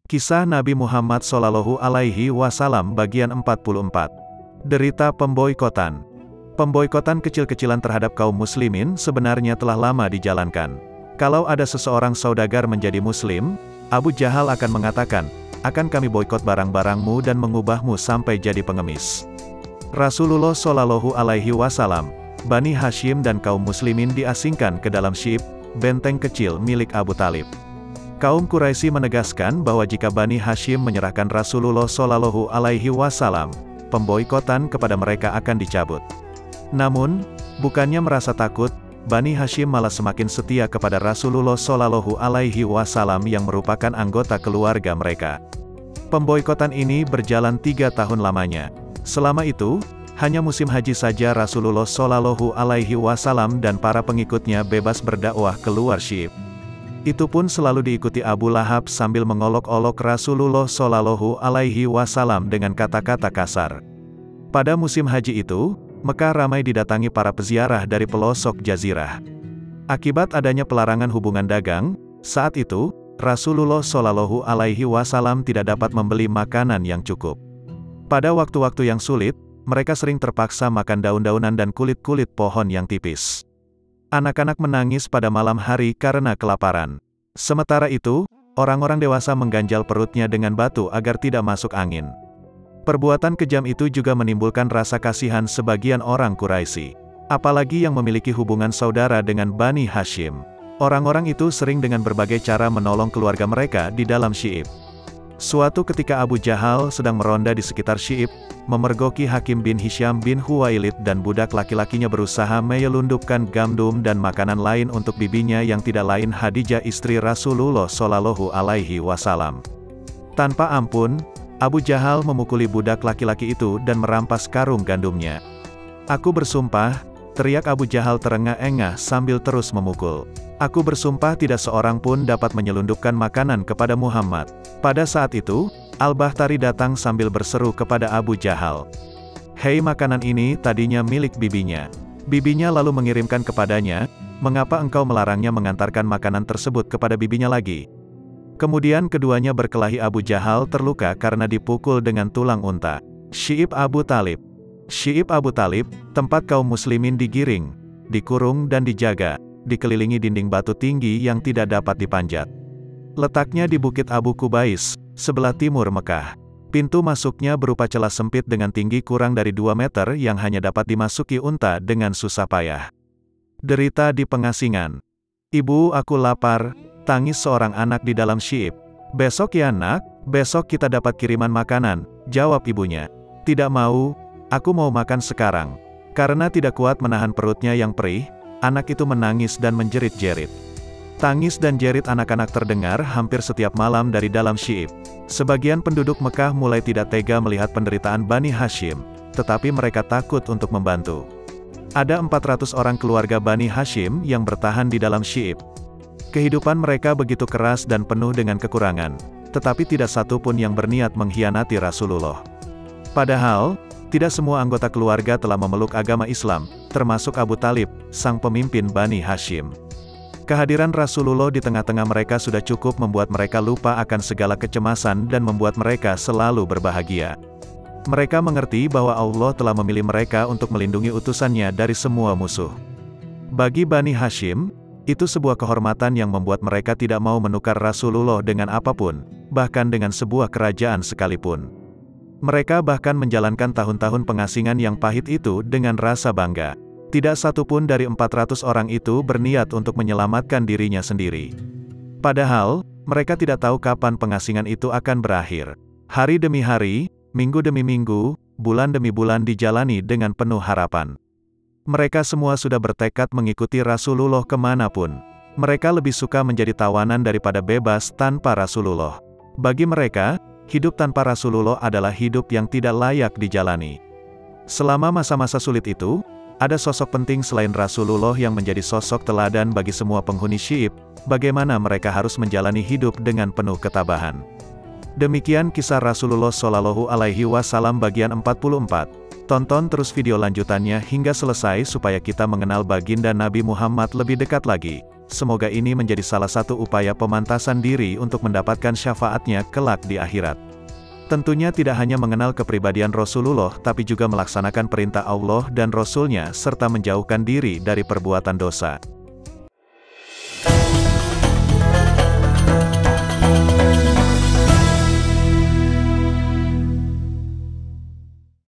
Kisah Nabi Muhammad Shallallahu Alaihi Wasallam bagian 44. Derita pemboikotan. Pemboikotan kecil-kecilan terhadap kaum muslimin sebenarnya telah lama dijalankan. Kalau ada seseorang saudagar menjadi muslim, Abu Jahal akan mengatakan, akan kami boikot barang-barangmu dan mengubahmu sampai jadi pengemis. Rasulullah Shallallahu Alaihi Wasallam, Bani Hashim dan kaum muslimin diasingkan ke dalam Syib, benteng kecil milik Abu Talib. Kaum Quraisy menegaskan bahwa jika Bani Hashim menyerahkan Rasulullah Shallallahu Alaihi Wasallam, pemboikotan kepada mereka akan dicabut. Namun, bukannya merasa takut, Bani Hashim malah semakin setia kepada Rasulullah Shallallahu Alaihi Wasallam yang merupakan anggota keluarga mereka. Pemboikotan ini berjalan 3 tahun lamanya. Selama itu, hanya musim haji saja Rasulullah Shallallahu Alaihi Wasallam dan para pengikutnya bebas berdakwah keluar Syib. Itu pun selalu diikuti Abu Lahab sambil mengolok-olok Rasulullah Shallallahu Alaihi Wasallam dengan kata-kata kasar. Pada musim haji itu, Mekah ramai didatangi para peziarah dari pelosok jazirah. Akibat adanya pelarangan hubungan dagang, saat itu, Rasulullah Shallallahu Alaihi Wasallam tidak dapat membeli makanan yang cukup. Pada waktu-waktu yang sulit, mereka sering terpaksa makan daun-daunan dan kulit-kulit pohon yang tipis. Anak-anak menangis pada malam hari karena kelaparan. Sementara itu, orang-orang dewasa mengganjal perutnya dengan batu agar tidak masuk angin. Perbuatan kejam itu juga menimbulkan rasa kasihan sebagian orang Quraisy, apalagi yang memiliki hubungan saudara dengan Bani Hashim. Orang-orang itu sering dengan berbagai cara menolong keluarga mereka di dalam Syib. Suatu ketika Abu Jahal sedang meronda di sekitar Syib, memergoki Hakim bin Hisham bin Huwailid dan budak laki-lakinya berusaha menyelundupkan gandum dan makanan lain untuk bibinya yang tidak lain Khadijah istri Rasulullah Shallallahu Alaihi Wasallam. Tanpa ampun, Abu Jahal memukuli budak laki-laki itu dan merampas karung gandumnya. "Aku bersumpah," teriak Abu Jahal terengah-engah sambil terus memukul. "Aku bersumpah tidak seorang pun dapat menyelundupkan makanan kepada Muhammad." Pada saat itu, Al-Bakhtari datang sambil berseru kepada Abu Jahal. "Hei, makanan ini tadinya milik bibinya." Bibinya lalu mengirimkan kepadanya, "Mengapa engkau melarangnya mengantarkan makanan tersebut kepada bibinya lagi?" Kemudian keduanya berkelahi. Abu Jahal terluka karena dipukul dengan tulang unta. Syib Abu Talib. Syib Abu Talib, tempat kaum muslimin digiring, dikurung dan dijaga, dikelilingi dinding batu tinggi yang tidak dapat dipanjat. Letaknya di Bukit Abu Kubais, sebelah timur Mekah. Pintu masuknya berupa celah sempit dengan tinggi kurang dari 2 meter yang hanya dapat dimasuki unta dengan susah payah. Derita di pengasingan. "Ibu, aku lapar," tangis seorang anak di dalam Syib. "Besok ya nak, besok kita dapat kiriman makanan," jawab ibunya. "Tidak mau, aku mau makan sekarang." Karena tidak kuat menahan perutnya yang perih, anak itu menangis dan menjerit-jerit. Tangis dan jerit anak-anak terdengar hampir setiap malam dari dalam Syib. Sebagian penduduk Mekah mulai tidak tega melihat penderitaan Bani Hashim, tetapi mereka takut untuk membantu. Ada 400 orang keluarga Bani Hashim yang bertahan di dalam Syib. Kehidupan mereka begitu keras dan penuh dengan kekurangan, tetapi tidak satu pun yang berniat mengkhianati Rasulullah. Padahal, tidak semua anggota keluarga telah memeluk agama Islam, termasuk Abu Talib, sang pemimpin Bani Hashim. Kehadiran Rasulullah di tengah-tengah mereka sudah cukup membuat mereka lupa akan segala kecemasan dan membuat mereka selalu berbahagia. Mereka mengerti bahwa Allah telah memilih mereka untuk melindungi utusannya dari semua musuh. Bagi Bani Hashim, itu sebuah kehormatan yang membuat mereka tidak mau menukar Rasulullah dengan apapun, bahkan dengan sebuah kerajaan sekalipun. Mereka bahkan menjalankan tahun-tahun pengasingan yang pahit itu dengan rasa bangga. Tidak satu pun dari 400 orang itu berniat untuk menyelamatkan dirinya sendiri. Padahal, mereka tidak tahu kapan pengasingan itu akan berakhir. Hari demi hari, minggu demi minggu, bulan demi bulan dijalani dengan penuh harapan. Mereka semua sudah bertekad mengikuti Rasulullah kemanapun. Mereka lebih suka menjadi tawanan daripada bebas tanpa Rasulullah. Bagi mereka, hidup tanpa Rasulullah adalah hidup yang tidak layak dijalani. Selama masa-masa sulit itu, ada sosok penting selain Rasulullah yang menjadi sosok teladan bagi semua penghuni Syib, bagaimana mereka harus menjalani hidup dengan penuh ketabahan. Demikian kisah Rasulullah Shallallahu Alaihi Wasallam bagian 44. Tonton terus video lanjutannya hingga selesai supaya kita mengenal baginda Nabi Muhammad lebih dekat lagi. Semoga ini menjadi salah satu upaya pemantasan diri untuk mendapatkan syafaatnya kelak di akhirat. Tentunya tidak hanya mengenal kepribadian Rasulullah tapi juga melaksanakan perintah Allah dan Rasul-Nya serta menjauhkan diri dari perbuatan dosa.